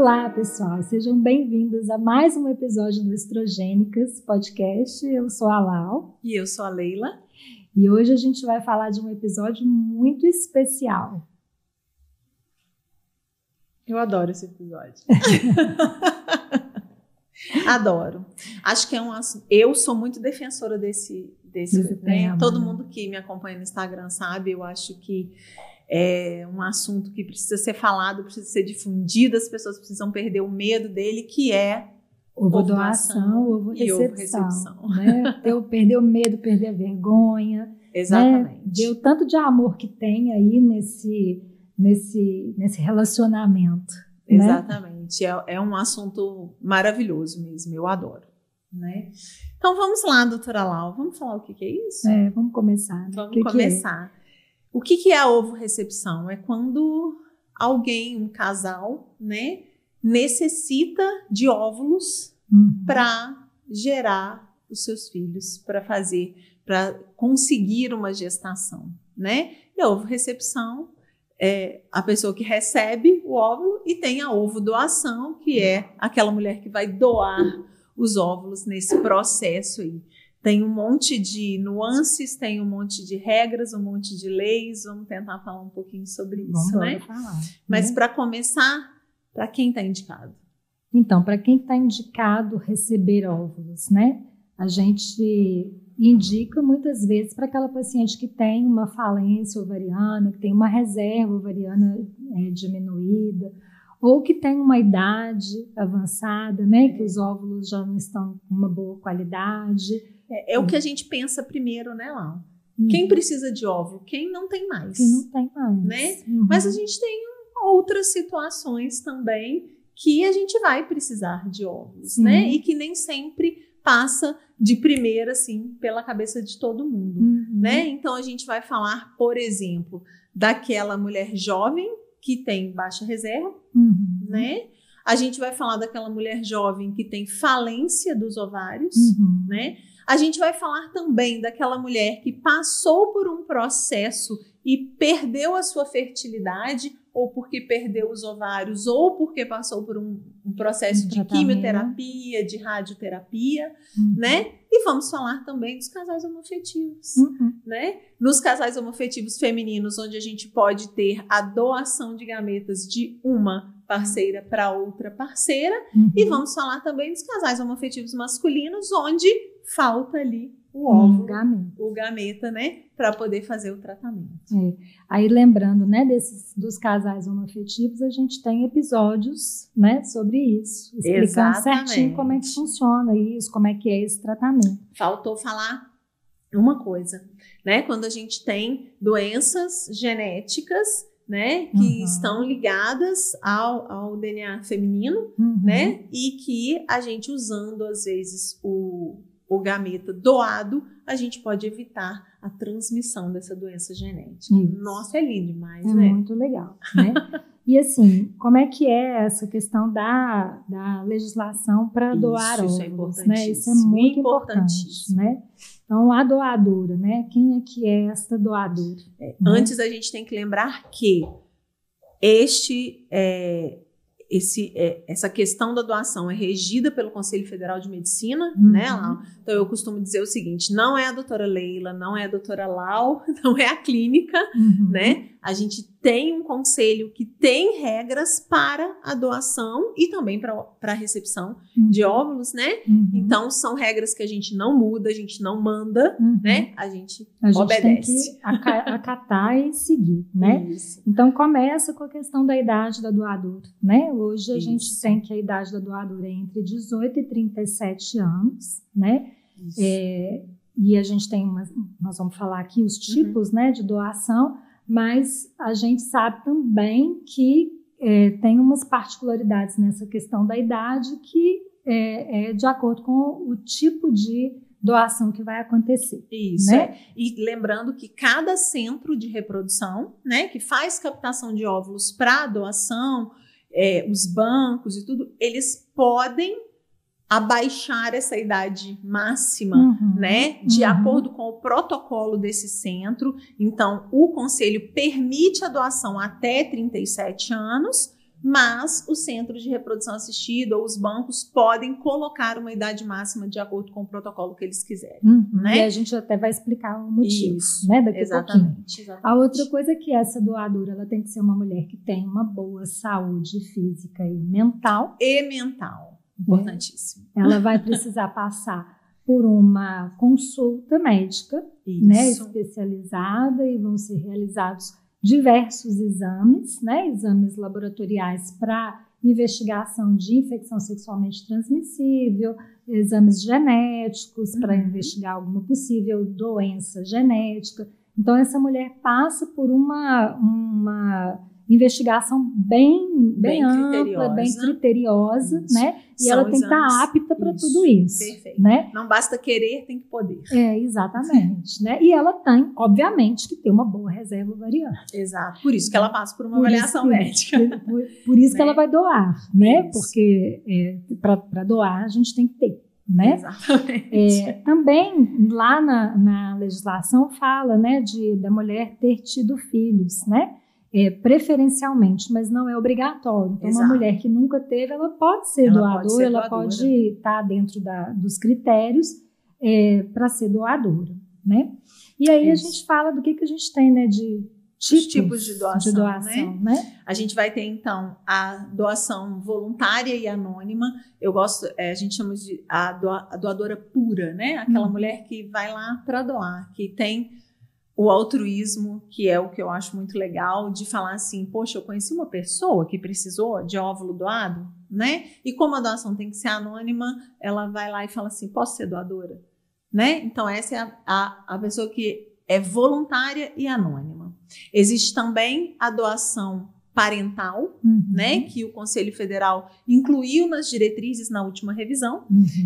Olá, pessoal, sejam bem-vindos a mais um episódio do Estrogênicas Podcast. Eu sou a Lau. E eu sou a Leila. E hoje a gente vai falar de um episódio muito especial. Eu adoro esse episódio. Adoro. Acho que eu sou muito defensora desse tema. Todo mundo que me acompanha no Instagram sabe, eu acho que é um assunto que precisa ser falado, precisa ser difundido, as pessoas precisam perder o medo dele, que é ovo-doação, ovo-recepção. Né? Perder o medo, perder a vergonha. Exatamente. Né? Ver o tanto de amor que tem aí nesse relacionamento. Exatamente. Né? É um assunto maravilhoso mesmo, eu adoro. Né? Então vamos lá, doutora Lau, vamos falar o que é isso? Vamos começar. Vamos começar. O que é a ovo-recepção? É quando alguém, um casal, né, necessita de óvulos para gerar os seus filhos, para conseguir uma gestação, né? E a ovo-recepção é a pessoa que recebe o óvulo, e tem a ovo-doação, que é aquela mulher que vai doar os óvulos nesse processo aí. Tem um monte de nuances, tem um monte de regras, um monte de leis. Vamos tentar falar um pouquinho sobre isso, né? Mas para começar, para quem está indicado? Então, para quem está indicado receber óvulos, né? A gente indica muitas vezes para aquela paciente que tem uma falência ovariana, que tem uma reserva ovariana diminuída, ou que tem uma idade avançada, né? Que os óvulos já não estão com uma boa qualidade. É o que a gente pensa primeiro, né, Lau? Quem precisa de óvulo? Quem não tem mais. Quem não tem mais. Né? Mas a gente tem outras situações também que a gente vai precisar de óvulos, né? E que nem sempre passa de primeira, assim, pela cabeça de todo mundo, né? Então, a gente vai falar, por exemplo, daquela mulher jovem que tem baixa reserva, né? A gente vai falar daquela mulher jovem que tem falência dos ovários, né? A gente vai falar também daquela mulher que passou por um processo e perdeu a sua fertilidade, ou porque perdeu os ovários, ou porque passou por um processo de quimioterapia, de radioterapia, né? E vamos falar também dos casais homoafetivos, né? Nos casais homoafetivos femininos, onde a gente pode ter a doação de gametas de uma parceira para outra parceira, e vamos falar também dos casais homoafetivos masculinos, onde falta ali o óvulo, o gameta, né, para poder fazer o tratamento. Aí lembrando, né, dos casais homoafetivos, a gente tem episódios, né, sobre isso, explicando certinho como é que funciona isso, como é que é esse tratamento. Faltou falar uma coisa, né, quando a gente tem doenças genéticas, né, que estão ligadas ao DNA feminino, né, e que a gente, usando às vezes o gameta doado, a gente pode evitar a transmissão dessa doença genética. Nossa, é lindo demais, né? É muito legal, né? E assim, como é que é essa questão da legislação para doar óvulos, né? Isso é muito importante, né? Então, a doadora, né? Quem é que é essa doadora? Antes, a gente tem que lembrar que essa questão da doação é regida pelo Conselho Federal de Medicina, né, Lau? Então, eu costumo dizer o seguinte: não é a doutora Leila, não é a doutora Lau, não é a clínica, né? A gente tem um conselho que tem regras para a doação e também para a recepção de óvulos, né? Então, são regras que a gente não muda, a gente não manda, né? A gente obedece. Tem que acatar e seguir, né? Isso. Então, começa com a questão da idade da doadora, né? Hoje a gente tem que a idade da doadora é entre 18 e 37 anos, né? E a gente tem nós vamos falar aqui os tipos, né, de doação, mas a gente sabe também que tem umas particularidades nessa questão da idade que é de acordo com o tipo de doação que vai acontecer. Isso, né? E lembrando que cada centro de reprodução, né, que faz captação de óvulos para doação, os bancos e tudo, eles podem abaixar essa idade máxima, né, de acordo com o protocolo desse centro. Então, o conselho permite a doação até 37 anos, mas o centro de reprodução assistida ou os bancos podem colocar uma idade máxima de acordo com o protocolo que eles quiserem. Né? E a gente até vai explicar o motivo, Isso, né, daqui a pouquinho. exatamente. A outra coisa é que essa doadora, ela tem que ser uma mulher que tem uma boa saúde física e mental. E mental, importantíssimo. Ela vai precisar passar por uma consulta médica, né, especializada, e vão ser realizados diversos exames, né, exames laboratoriais para investigação de infecção sexualmente transmissível, exames genéticos para investigar alguma possível doença genética. Então, essa mulher passa por uma investigação bem ampla, bem criteriosa, né? E ela tem que estar apta para tudo isso. Perfeito. Né? Não basta querer, tem que poder. Exatamente. Né? E ela tem, obviamente, que ter uma boa reserva ovariana. Exato. Por isso que ela passa por uma avaliação médica. Por isso que ela vai doar, né? Porque para doar a gente tem que ter. Né? Exatamente. Também lá na legislação fala, né, da mulher ter tido filhos, né? Preferencialmente, mas não é obrigatório. Então, uma mulher que nunca teve, ela pode ser doadora, ela pode estar dentro dos critérios para ser doadora, né? E aí a gente fala do que a gente tem, né, de tipos de doação, né? A gente vai ter, então, a doação voluntária e anônima. Eu gosto, a gente chama de a doadora pura, né? Aquela mulher que vai lá para doar, que tem o altruísmo, que é o que eu acho muito legal, de falar assim, poxa, eu conheci uma pessoa que precisou de óvulo doado, né? E como a doação tem que ser anônima, ela vai lá e fala assim, posso ser doadora? Né? Então, essa é a pessoa que é voluntária e anônima. Existe também a doação parental, né? Que o Conselho Federal incluiu nas diretrizes na última revisão,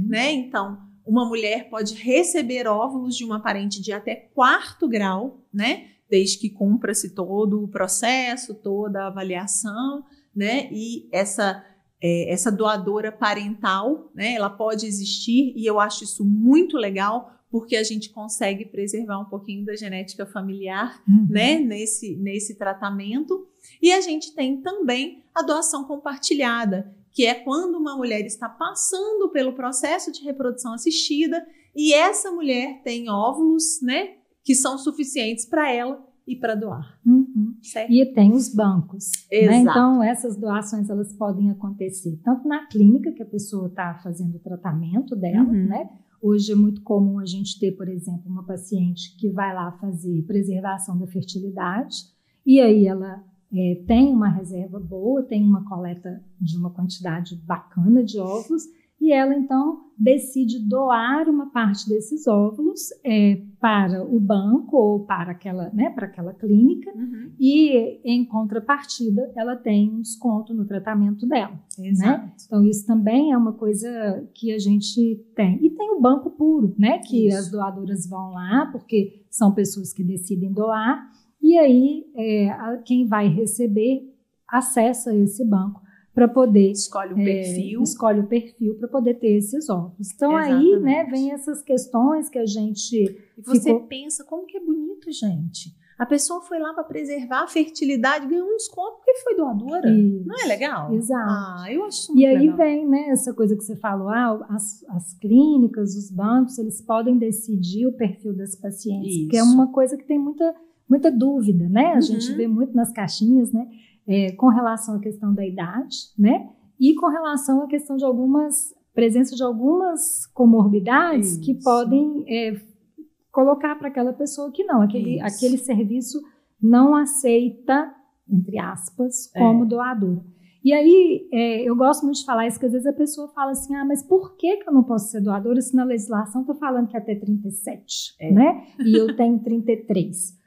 né? Então, uma mulher pode receber óvulos de uma parente de até 4º grau, né? Desde que cumpra-se todo o processo, toda a avaliação, né? E essa doadora parental, né? Ela pode existir e eu acho isso muito legal porque a gente consegue preservar um pouquinho da genética familiar, né? Nesse tratamento. E a gente tem também a doação compartilhada, que é quando uma mulher está passando pelo processo de reprodução assistida e essa mulher tem óvulos, né, que são suficientes para ela e para doar. Certo? E tem os bancos. Né? Então, essas doações elas podem acontecer tanto na clínica, que a pessoa está fazendo o tratamento dela, né? Hoje é muito comum a gente ter, por exemplo, uma paciente que vai lá fazer preservação da fertilidade e aí ela tem uma reserva boa, tem uma coleta de uma quantidade bacana de óvulos e ela então decide doar uma parte desses óvulos para o banco ou para aquela clínica e em contrapartida ela tem um desconto no tratamento dela. Né? Então isso também é uma coisa que a gente tem. E tem o banco puro, né? Que as doadoras vão lá porque são pessoas que decidem doar. E aí, quem vai receber acessa esse banco para poder... Escolhe o perfil para poder ter esses óvulos. Então, aí, né, vem essas questões que a gente... E você pensa, como que é bonito, gente. A pessoa foi lá para preservar a fertilidade, ganhou um desconto porque foi doadora. Isso. Não é legal? Exato. Eu acho muito legal. E aí vem, né, essa coisa que você falou, as clínicas, os bancos, eles podem decidir o perfil das pacientes, que é uma coisa que tem muita dúvida, né? A gente vê muito nas caixinhas, né? Com relação à questão da idade, né? E com relação à questão de presença de algumas comorbidades que podem colocar para aquela pessoa que não, aquele serviço não aceita, entre aspas, como doadora. E aí, eu gosto muito de falar isso, que às vezes a pessoa fala assim, mas por que eu não posso ser doadora se na legislação está falando que é até 37, né? E eu tenho 33.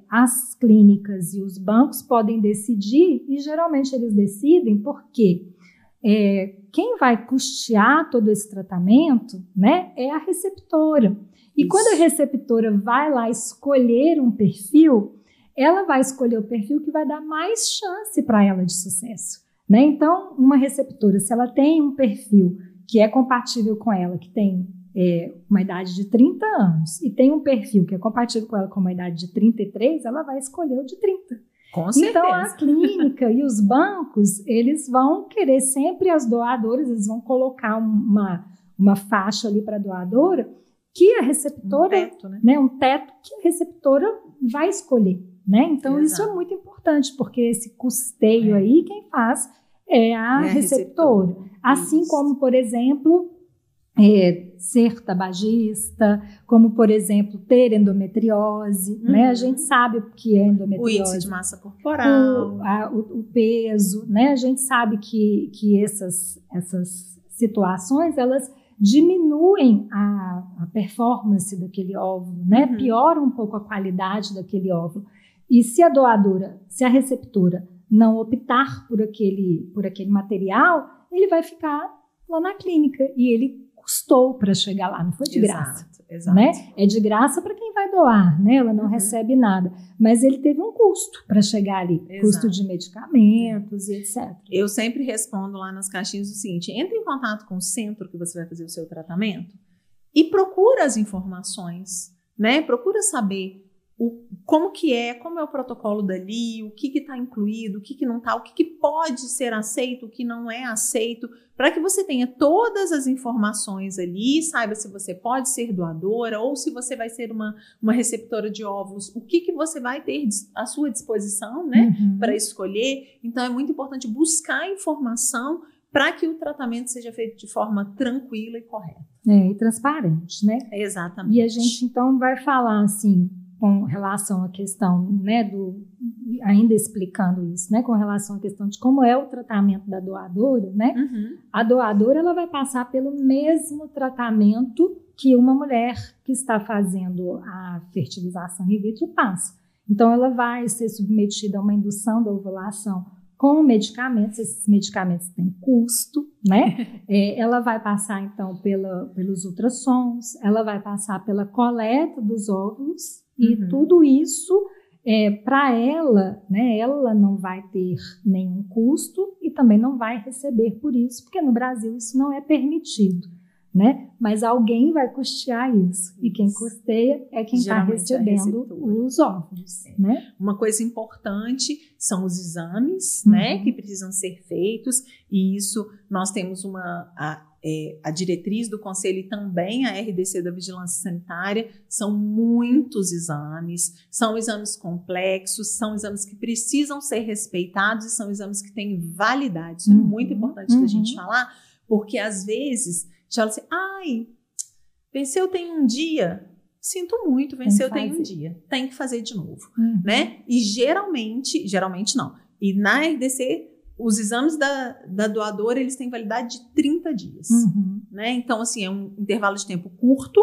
As clínicas e os bancos podem decidir, e geralmente eles decidem porque quem vai custear todo esse tratamento, né, é a receptora. E quando a receptora vai lá escolher um perfil, ela vai escolher o perfil que vai dar mais chance para ela de sucesso. Né? Então, uma receptora, se ela tem um perfil que é compatível com ela, que tem uma idade de 30 anos, e tem um perfil que é compatível com ela com uma idade de 33, ela vai escolher o de 30. Com certeza. Então, a clínica e os bancos, eles vão querer sempre as doadoras, eles vão colocar uma faixa ali para a doadora que a receptora, um teto que a receptora vai escolher, né? Então, isso é muito importante, porque esse custeio aí, quem faz é a receptora. Assim como, por exemplo, ser tabagista, como, por exemplo, ter endometriose, né? A gente sabe o que é endometriose. O índice de massa corporal. O peso, né? A gente sabe que essas situações, elas diminuem a performance daquele óvulo, né? Pioram um pouco a qualidade daquele óvulo. E se a receptora não optar por aquele material, ele vai ficar lá na clínica e ele custou para chegar lá, não foi de graça. Exato. Né? É de graça para quem vai doar, né? Ela não recebe nada, mas ele teve um custo para chegar ali, custo de medicamentos e etc. Eu sempre respondo lá nas caixinhas o seguinte: entre em contato com o centro que você vai fazer o seu tratamento e procura as informações, né? Procura saber como é o protocolo dali, o que está incluído, o que não está, o que pode ser aceito, o que não é aceito, para que você tenha todas as informações ali, saiba se você pode ser doadora ou se você vai ser uma receptora de óvulos, o que você vai ter à sua disposição, né, para escolher. Então, é muito importante buscar informação para que o tratamento seja feito de forma tranquila e correta. E transparente, né? Exatamente. E a gente, então, vai falar, assim, com relação à questão, né, ainda explicando isso, né, com relação à questão de como é o tratamento da doadora, né, a doadora, ela vai passar pelo mesmo tratamento que uma mulher que está fazendo a fertilização in vitro passa. Então, ela vai ser submetida a uma indução da ovulação com medicamentos, esses medicamentos têm custo, né? Ela vai passar, então, pelos ultrassons, ela vai passar pela coleta dos óvulos, e tudo isso, para ela, né, ela não vai ter nenhum custo e também não vai receber por isso, porque no Brasil isso não é permitido, né? Mas alguém vai custear isso, e quem custeia é quem está recebendo os óvulos, né? Uma coisa importante são os exames, né, que precisam ser feitos, e isso nós temos a diretriz do Conselho e também a RDC da Vigilância Sanitária. São muitos exames, são exames complexos, são exames que precisam ser respeitados e são exames que têm validade. Isso é muito importante da gente falar, porque às vezes já fala assim, venceu tem um dia, sinto muito, venceu tem um dia, tem que fazer de novo, né? E geralmente não, e na RDC os exames da doadora, eles têm validade de 30 dias, né? Então, assim, é um intervalo de tempo curto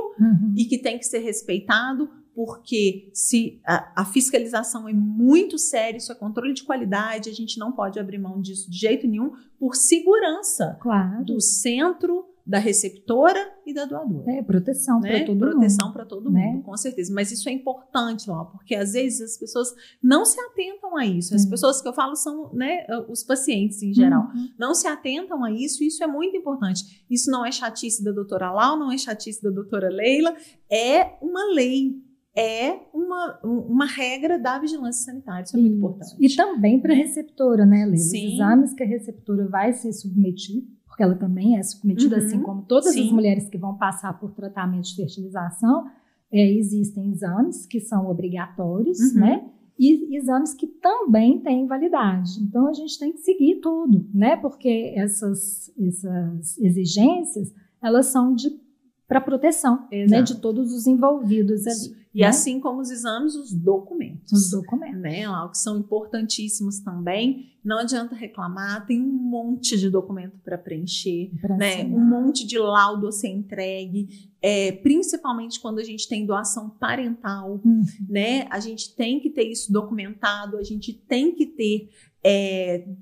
e que tem que ser respeitado, porque se a fiscalização é muito séria, isso é controle de qualidade, a gente não pode abrir mão disso de jeito nenhum, por segurança do centro, da receptora e da doadora. Proteção, né? Para todo mundo. Proteção para todo mundo, com certeza. Mas isso é importante, lá, porque às vezes as pessoas não se atentam a isso. As pessoas que eu falo são, né, os pacientes em geral. Não se atentam a isso, e isso é muito importante. Isso não é chatice da doutora Lau, não é chatice da doutora Leila, é uma lei. É uma regra da vigilância sanitária, isso é muito importante. E também para a receptora, né, Leila? Os exames que a receptora vai ser submetida, porque ela também é submetida, assim como todas as mulheres que vão passar por tratamento de fertilização, existem exames que são obrigatórios, né? E exames que também têm validade. Então, a gente tem que seguir tudo, né? Porque essas exigências, elas são para proteção, né, de todos os envolvidos ali. E assim como os exames, os documentos. Os documentos. Né, que são importantíssimos também. Não adianta reclamar, tem um monte de documento para preencher, né? Um monte de laudo a ser entregue, principalmente quando a gente tem doação parental, né? A gente tem que ter isso documentado, a gente tem que ter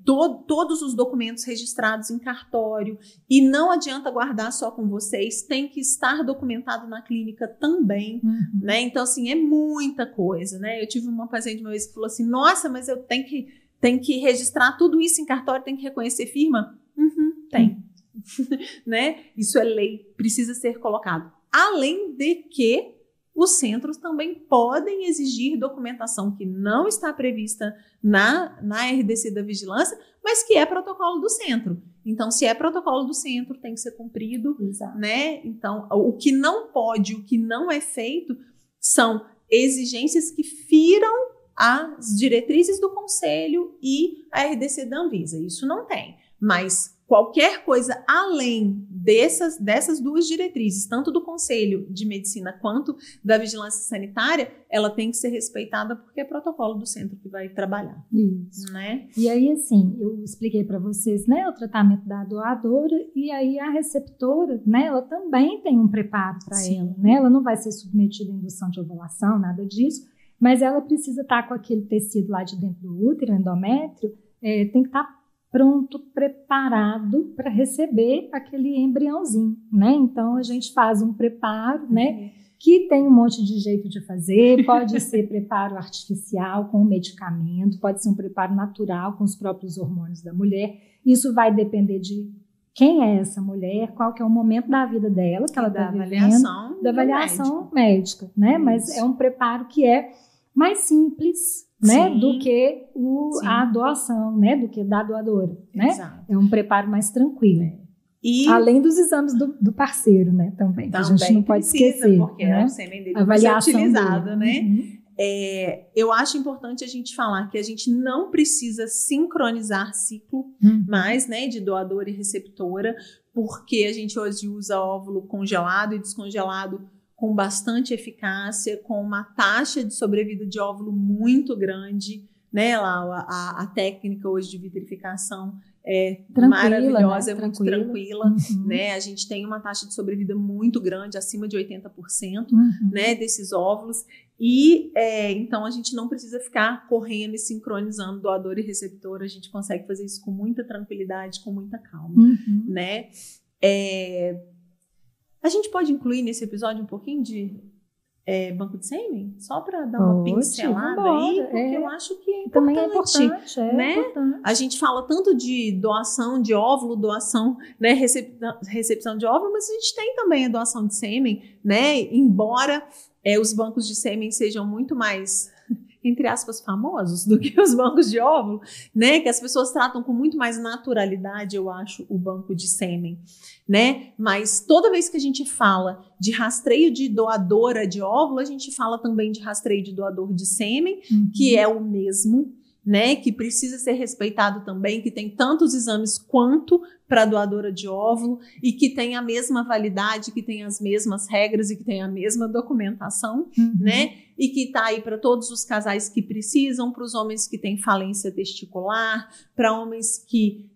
todos os documentos registrados em cartório, e não adianta guardar só com vocês, tem que estar documentado na clínica também, né? Então, assim, é muita coisa, né? Eu tive uma paciente uma vez que falou assim, nossa, mas eu tenho que registrar tudo isso em cartório, tem que reconhecer firma? Tem. Né? Isso é lei, precisa ser colocado. Além de que os centros também podem exigir documentação que não está prevista na RDC da vigilância, mas que é protocolo do centro. Então, se é protocolo do centro, tem que ser cumprido, né? Então, o que não pode, o que não é feito, são exigências que firam as diretrizes do Conselho e a RDC da Anvisa. Isso não tem. Mas qualquer coisa além dessas duas diretrizes, tanto do Conselho de Medicina quanto da Vigilância Sanitária, ela tem que ser respeitada porque é protocolo do centro que vai trabalhar. Isso. Né? E aí, assim, eu expliquei para vocês, né, o tratamento da doadora, e aí a receptora, né, ela também tem um preparo para ela, né? Ela não vai ser submetida à indução de ovulação, nada disso, mas ela precisa estar com aquele tecido lá de dentro do útero, endométrio, tem que estar pronto, preparado para receber aquele embriãozinho, né? Então, a gente faz um preparo, né? Que tem um monte de jeito de fazer, pode ser preparo artificial com medicamento, pode ser um preparo natural com os próprios hormônios da mulher. Isso vai depender de quem é essa mulher, qual que é o momento da vida dela que ela está vivendo, da avaliação médica, né? Isso. Mas é um preparo que é mais simples, né, do que a doação, né, do que da doadora, né? Exato. É um preparo mais tranquilo. E além dos exames do parceiro, né, também que a gente não pode esquecer, porque né? O sêmen dele vai ser utilizado, né? Eu acho importante a gente falar que a gente não precisa sincronizar ciclo mais, né, de doadora e receptora, porque a gente hoje usa óvulo congelado e descongelado com bastante eficácia, com uma taxa de sobrevida de óvulo muito grande, né? A técnica hoje de vitrificação é maravilhosa, né? Muito tranquila, né? A gente tem uma taxa de sobrevida muito grande, acima de 80%, né, desses óvulos, e então a gente não precisa ficar correndo e sincronizando doador e receptor, a gente consegue fazer isso com muita tranquilidade, com muita calma, né? A gente pode incluir nesse episódio um pouquinho de banco de sêmen? Só para dar uma pincelada aí, porque eu acho que é importante. Também é importante, né? Importante. A gente fala tanto de doação de óvulo, doação, né, recepção de óvulo, mas a gente tem também a doação de sêmen, né? Embora os bancos de sêmen sejam muito mais, entre aspas, famosos do que os bancos de óvulo, né? Que as pessoas tratam com muito mais naturalidade, eu acho, o banco de sêmen, né? Mas toda vez que a gente fala de rastreio de doadora de óvulo, a gente fala também de rastreio de doador de sêmen, que é o mesmo, né? Que precisa ser respeitado também, que tem tantos exames quanto para doadora de óvulo e que tem a mesma validade, que tem as mesmas regras e que tem a mesma documentação, né? E que está aí para todos os casais que precisam, para os homens que têm falência testicular, para homens que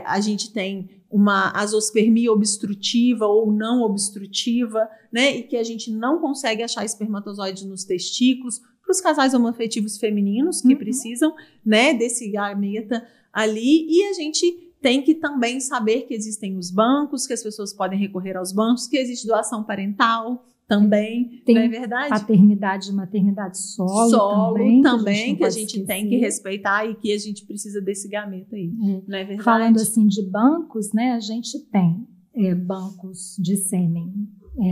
a gente tem uma azospermia obstrutiva ou não obstrutiva, né? E que a gente não consegue achar espermatozoide nos testículos, para os casais homoafetivos femininos que precisam, né, desse gameta ali, e a gente tem que também saber que existem os bancos, que as pessoas podem recorrer aos bancos, que existe doação parental também, tem, não é verdade? Paternidade e maternidade solo também que a gente tem que respeitar e que a gente precisa desse gameta aí, não é verdade? Falando assim de bancos, né, a gente tem bancos de sêmen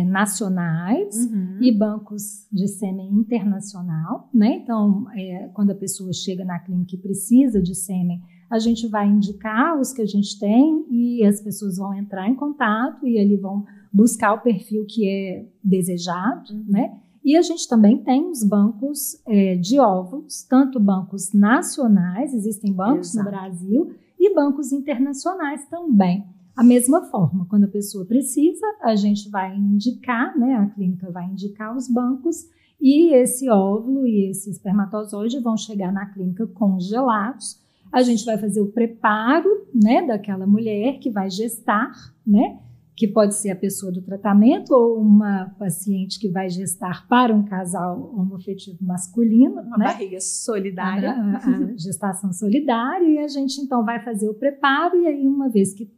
nacionais e bancos de sêmen internacional, né? Então, quando a pessoa chega na clínica e precisa de sêmen, a gente vai indicar os que a gente tem e as pessoas vão entrar em contato e ali vão buscar o perfil que é desejado, né? E a gente também tem os bancos de óvulos, tanto bancos nacionais, existem bancos no Brasil, e bancos internacionais também. A mesma forma, quando a pessoa precisa, a gente vai indicar, né, a clínica vai indicar os bancos e esse óvulo e esse espermatozoide vão chegar na clínica congelados. A gente vai fazer o preparo, né, daquela mulher que vai gestar, né, que pode ser a pessoa do tratamento ou uma paciente que vai gestar para um casal homoafetivo masculino. Uma barriga solidária. A gestação solidária, e a gente então vai fazer o preparo, e aí uma vez que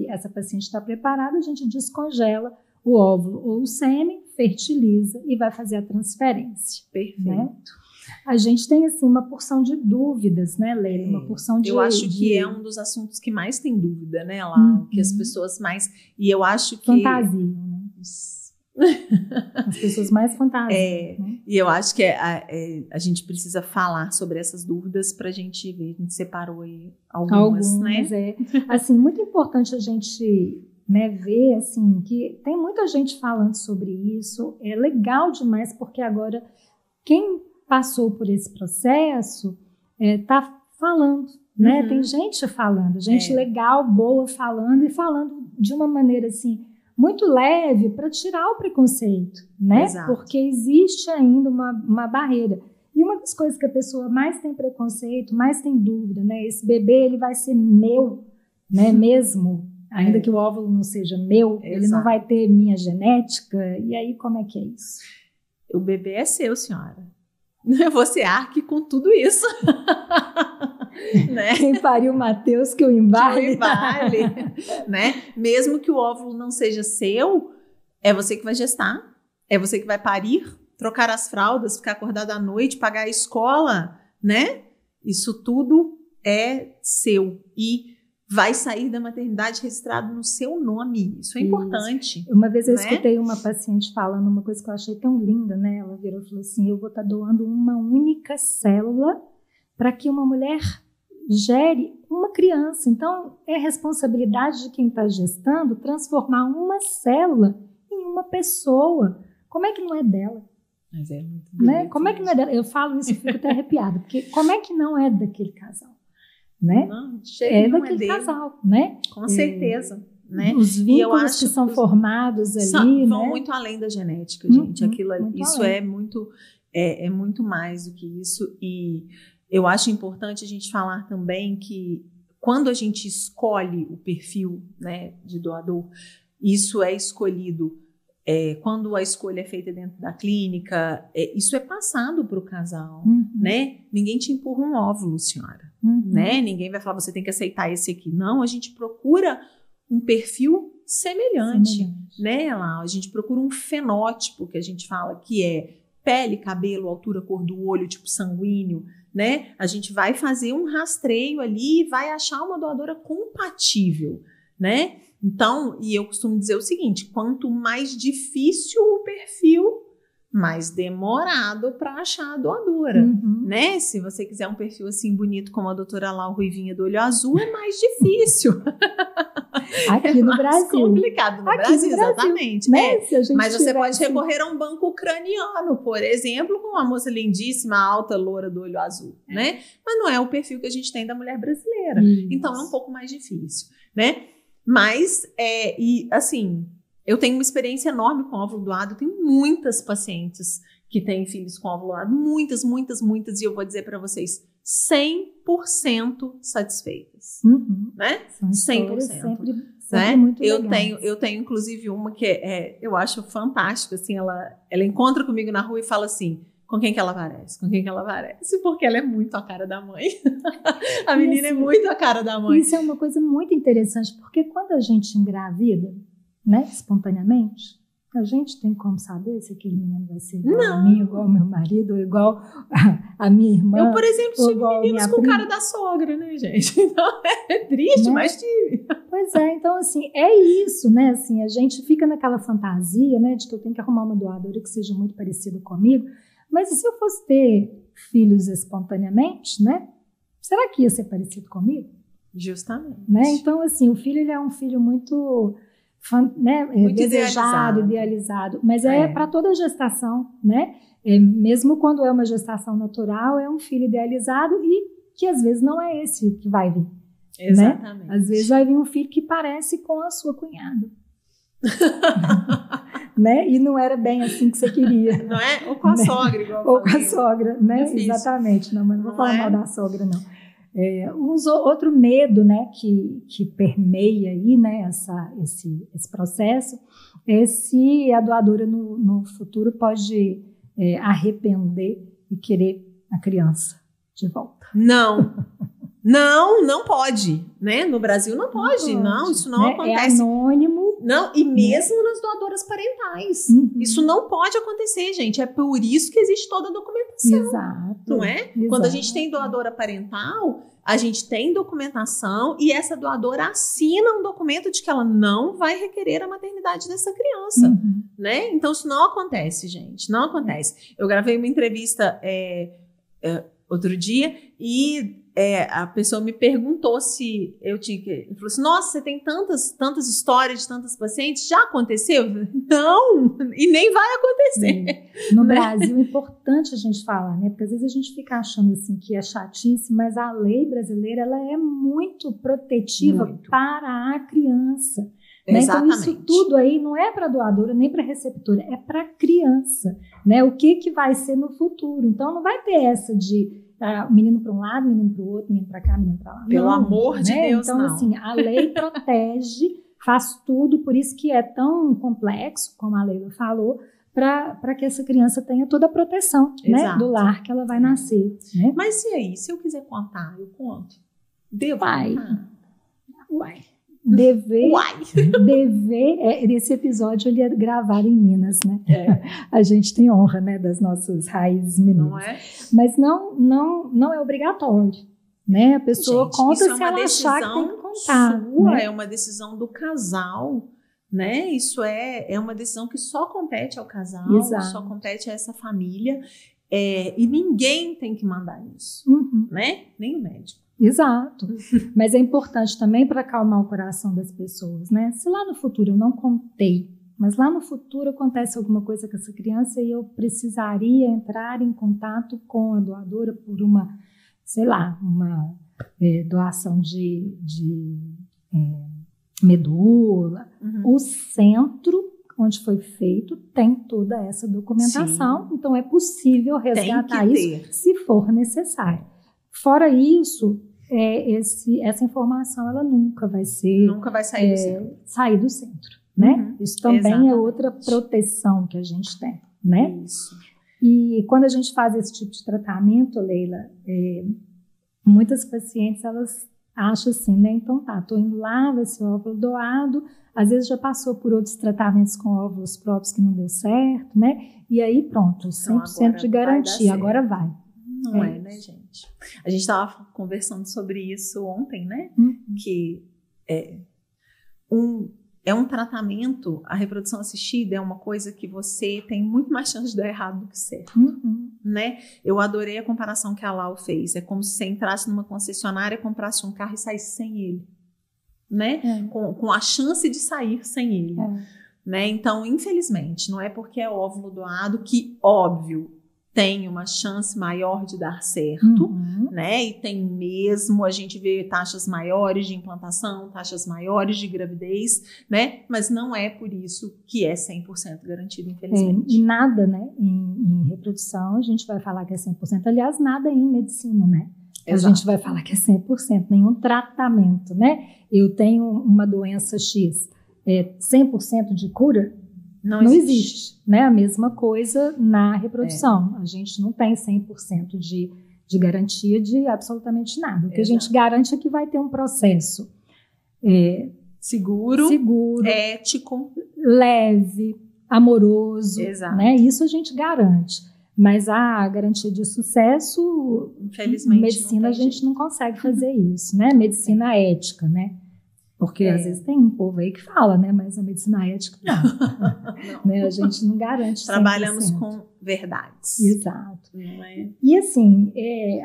essa paciente está preparada, a gente descongela o óvulo ou o sêmen, fertiliza e vai fazer a transferência. Perfeito. Né? A gente tem assim uma porção de dúvidas, né, Leila? Uma porção de... Eu acho que é um dos assuntos que mais tem dúvida, né, lá, que as pessoas mais... E eu acho que... Fantasiam, né? As pessoas mais fantásticas. Né? E eu acho que a gente precisa falar sobre essas dúvidas para a gente ver. A gente separou aí algumas, né? Assim, muito importante a gente, né, ver assim, que tem muita gente falando sobre isso. É legal demais, porque agora quem passou por esse processo está falando. Né? Tem gente falando, gente legal, boa, falando e falando de uma maneira assim muito leve para tirar o preconceito, né? Exato. Porque existe ainda uma barreira. E uma das coisas que a pessoa mais tem preconceito, mais tem dúvida, né? Esse bebê ele vai ser meu, né? Mesmo, ainda que o óvulo não seja meu, ele não vai ter minha genética. E aí como é que é isso? O bebê é seu, senhora. Você arque com tudo isso. Né? Quem pariu o Mateus que o embale. Né? Mesmo que o óvulo não seja seu, é você que vai gestar, é você que vai parir, trocar as fraldas, ficar acordado à noite, pagar a escola, né? Isso tudo é seu e vai sair da maternidade registrado no seu nome. Isso é importante. Uma vez eu escutei uma paciente falando uma coisa que eu achei tão linda, né? Ela virou e falou assim: eu vou estar doando uma única célula para que uma mulher gere uma criança. Então, é responsabilidade de quem está gestando transformar uma célula em uma pessoa. Como é que não é dela? Mas é muito né? Como é que não é dela? Eu falo isso e fico até arrepiada, porque como é que não é daquele casal? Né? Não, daquele casal, né? Com certeza. Né? Os vínculos que são formados ali, vão né? muito além da genética, gente. Isso é muito mais do que isso. E eu acho importante a gente falar também que quando a gente escolhe o perfil, né, de doador, isso é escolhido. Quando a escolha é feita dentro da clínica, isso é passado para o casal, né? Ninguém te empurra um óvulo, senhora, né? Ninguém vai falar, você tem que aceitar esse aqui. Não, a gente procura um perfil semelhante. Né? A gente procura um fenótipo, que a gente fala que é pele, cabelo, altura, cor do olho, tipo sanguíneo, né? A gente vai fazer um rastreio ali e vai achar uma doadora compatível, né? Então, e eu costumo dizer o seguinte, quanto mais difícil o perfil, mais demorado para achar a doadora, né? Se você quiser um perfil assim bonito como a doutora Lau Ruivinha do olho azul, é mais difícil. Aqui no Brasil. Complicado no Brasil, exatamente. Né? Mas você pode recorrer a um banco craniano, por exemplo, com uma moça lindíssima, alta, loura do olho azul, né? Mas não é o perfil que a gente tem da mulher brasileira. Então é um pouco mais difícil, né? Mas, e assim, eu tenho uma experiência enorme com óvulo doado, eu tenho muitas pacientes que têm filhos com óvulo doado, muitas, e eu vou dizer para vocês, 100% satisfeitas, né? 100%. Sempre né? Muito eu tenho inclusive uma que eu acho fantástica, assim, ela encontra comigo na rua e fala assim, com quem que ela parece? Com quem que ela parece? Porque ela é muito a cara da mãe. A menina é muito a cara da mãe. Isso é uma coisa muito interessante, porque quando a gente engravida, né, espontaneamente, a gente tem como saber se aquele menino vai ser igual a mim, igual ao meu marido, ou igual a minha irmã. Eu, por exemplo, tive meninos com cara da sogra, né, gente? Então, é triste, né? Mas tive. Pois é, então, assim, é isso, né? Assim, a gente fica naquela fantasia, né, de que eu tenho que arrumar uma doadora que seja muito parecida comigo. Mas e se eu fosse ter filhos espontaneamente, né? Será que ia ser parecido comigo? Justamente. Né? Então, assim, o filho ele é um filho muito, né, muito desejado, idealizado. Mas para toda gestação, né? Mesmo quando é uma gestação natural, é um filho idealizado e que às vezes não é esse que vai vir. Exatamente. Né? Às vezes vai vir um filho que parece com a sua cunhada. Né? E não era bem assim que você queria. Não é? Ou com a sogra, igual Ou com a sogra, né? Difícil. Exatamente. Não, mas não vou falar mal da sogra, não. Outro medo, né, que permeia aí, né, esse processo é se a doadora no futuro pode arrepender e querer a criança de volta. Não pode, né? No Brasil não pode, não, isso não acontece. É anônimo, Não, e mesmo nas doadoras parentais. Isso não pode acontecer, gente. É por isso que existe toda a documentação. Exato. Não é? Exato. Quando a gente tem doadora parental, a gente tem documentação e essa doadora assina um documento de que ela não vai requerer a maternidade dessa criança. Né? Então, isso não acontece, gente. Não acontece. Eu gravei uma entrevista outro dia e a pessoa me perguntou se eu tinha que... Ele falou assim, nossa, você tem tantas histórias de tantas pacientes, já aconteceu? Eu falei, não, e nem vai acontecer. No Brasil é importante a gente falar, né? Porque às vezes a gente fica achando assim que é chatice, mas a lei brasileira ela é muito protetiva para a criança. Né? Então isso tudo aí não é para doadora nem para receptora, é para criança. Né? O que vai ser no futuro? Então não vai ter essa de menino para um lado, menino para o outro, menino para cá, menino para lá. Pelo amor de Deus, então, não. Assim, a lei protege, faz tudo, por isso que é tão complexo, como a Leila falou, para que essa criança tenha toda a proteção, né, do lar que ela vai nascer. Né? Mas e aí, se eu quiser contar, eu conto? Devo contar? Uai. Dever, esse episódio ele é gravado em Minas, né? A gente tem honra, né, das nossas raízes mineiras. Não é? Mas não é obrigatório, né? A pessoa conta se ela achar que tem que contar. Sua, né? É uma decisão do casal, né? Isso é uma decisão que só compete ao casal, Exato. Só compete a essa família, e ninguém tem que mandar isso, né? Nem o médico. Exato, mas é importante também para acalmar o coração das pessoas, né? Se lá no futuro eu não contei, mas lá no futuro acontece alguma coisa com essa criança e eu precisaria entrar em contato com a doadora por uma, sei lá, uma doação de medula, o centro onde foi feito tem toda essa documentação, então é possível resgatar isso se for necessário. Fora isso, essa informação ela nunca vai sair do centro, né? Isso também é outra proteção que a gente tem, né? Isso. E quando a gente faz esse tipo de tratamento, Leila, muitas pacientes elas acham assim, né? Então tô indo lá, vai ser óvulo doado, às vezes já passou por outros tratamentos com óvulos próprios que não deu certo, né? E aí pronto, 100% então, de garantia, agora vai. Não é, né, gente? A gente estava conversando sobre isso ontem, né? Que é um tratamento, a reprodução assistida é uma coisa que você tem muito mais chance de dar errado do que certo, né? Eu adorei a comparação que a Lau fez. É como se você entrasse numa concessionária, comprasse um carro e saísse sem ele, né? Com a chance de sair sem ele, né? Então, infelizmente, não é porque é óvulo doado que, óbvio, tem uma chance maior de dar certo, né? E tem mesmo, a gente vê taxas maiores de implantação, taxas maiores de gravidez, né? Mas não é por isso que é 100% garantido, infelizmente. E nada, né? Em reprodução a gente vai falar que é 100%. Aliás, nada em medicina, né? Exato. A gente vai falar que é 100%, nenhum tratamento, né? Eu tenho uma doença X, 100% de cura? Não existe, né? A mesma coisa na reprodução. A gente não tem 100% de garantia de absolutamente nada. O que a gente garante é que vai ter um processo seguro, ético, leve, amoroso. Né? Isso a gente garante. Mas a garantia de sucesso, infelizmente, medicina a gente não consegue fazer isso, né? Medicina ética, né? Porque às vezes tem um povo aí que fala, né? Mas a medicina ética não. Né? A gente não garante 100%. Trabalhamos com verdades. Exato. E assim,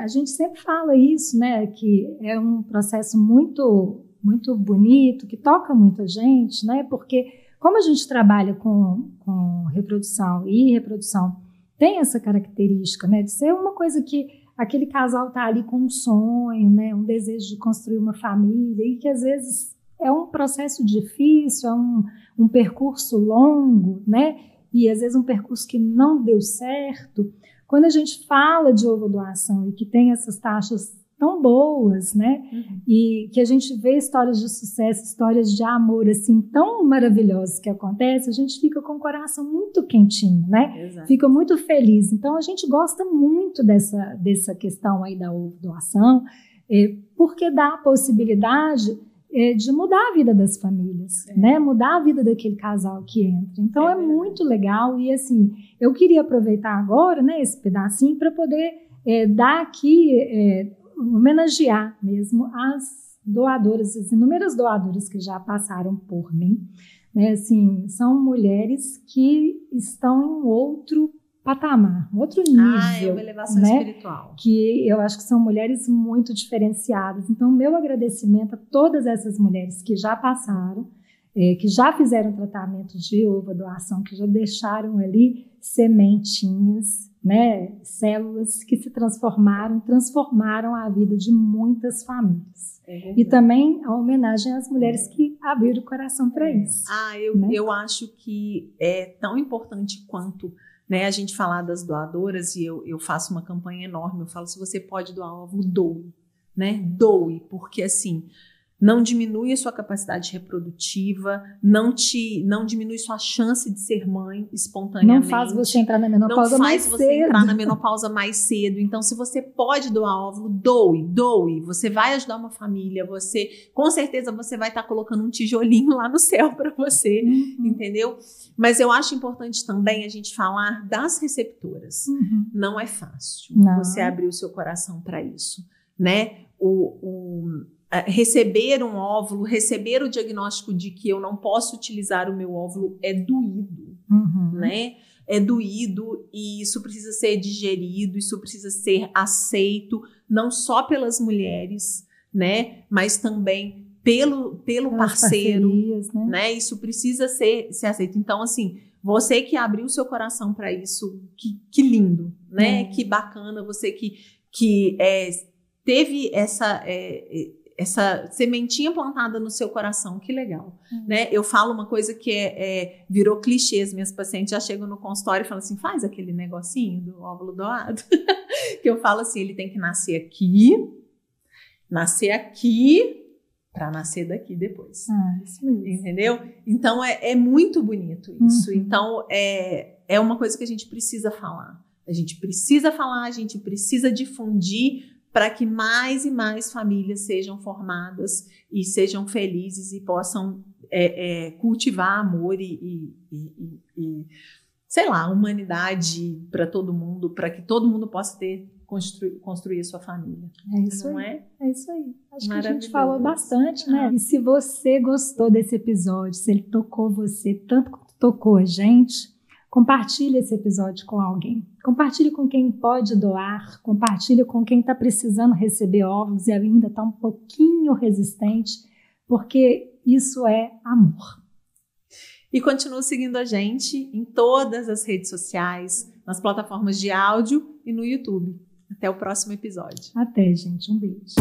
a gente sempre fala isso, né? Que é um processo muito, muito bonito, que toca muita gente, né? Porque como a gente trabalha com reprodução e reprodução tem essa característica, né? De ser uma coisa que aquele casal tá ali com um sonho, né? Um desejo de construir uma família e que às vezes é um processo difícil, é um percurso longo, né? E às vezes um percurso que não deu certo. Quando a gente fala de ovodoação e que tem essas taxas tão boas, né? E que a gente vê histórias de sucesso, histórias de amor assim tão maravilhosas que acontecem, a gente fica com o coração muito quentinho, né? Exato. Fica muito feliz. Então a gente gosta muito dessa questão aí da ovodoação, porque dá a possibilidade de mudar a vida das famílias, né? Mudar a vida daquele casal que entra. Então é muito legal e assim, eu queria aproveitar agora, né, esse pedacinho para poder dar aqui, homenagear mesmo as doadoras, as inúmeras doadoras que já passaram por mim, né? Assim, são mulheres que estão em outro patamar, outro nível. É uma elevação, né, espiritual. Que eu acho que são mulheres muito diferenciadas. Então, meu agradecimento a todas essas mulheres que já passaram, que já fizeram tratamento de ovodoação, que já deixaram ali sementinhas, né, células que se transformaram a vida de muitas famílias. E também a homenagem às mulheres que abriram o coração para isso. Eu acho que é tão importante quanto, né, a gente falar das doadoras, e eu faço uma campanha enorme, eu falo, se você pode doar óvulo, doe, né? Doe, porque assim, não diminui a sua capacidade reprodutiva, não diminui sua chance de ser mãe espontaneamente. Não faz você entrar na menopausa mais cedo. Não faz você entrar na menopausa mais cedo. Então, se você pode doar óvulo, doe. Você vai ajudar uma família, com certeza você vai estar colocando um tijolinho lá no céu para você, entendeu? Mas eu acho importante também a gente falar das receptoras. Não é fácil você abrir o seu coração para isso, né? Receber um óvulo, receber o diagnóstico de que eu não posso utilizar o meu óvulo é doído, né? É doído e isso precisa ser digerido, isso precisa ser aceito, não só pelas mulheres, né? Mas também pelo parceiro, né? Isso precisa ser aceito. Então, assim, você que abriu seu coração para isso, que lindo, né? Que bacana, você que teve essa sementinha plantada no seu coração, que legal, né? Eu falo uma coisa que virou clichê, as minhas pacientes já chegam no consultório e falam assim, faz aquele negocinho do óvulo doado, que eu falo assim, ele tem que nascer aqui, para nascer daqui depois. Isso mesmo. Entendeu? Então, é muito bonito isso. Então, é uma coisa que a gente precisa falar. A gente precisa difundir para que mais e mais famílias sejam formadas e sejam felizes e possam cultivar amor e sei lá, humanidade para todo mundo, para que todo mundo possa construir a sua família. É isso não aí. É isso aí. Acho que a gente falou bastante, né? E se você gostou desse episódio, se ele tocou você tanto quanto tocou a gente, compartilhe esse episódio com alguém. Compartilhe com quem pode doar, compartilhe com quem está precisando receber óvulos e ainda está um pouquinho resistente, porque isso é amor. E continue seguindo a gente em todas as redes sociais, nas plataformas de áudio e no YouTube. Até o próximo episódio. Até, gente. Um beijo.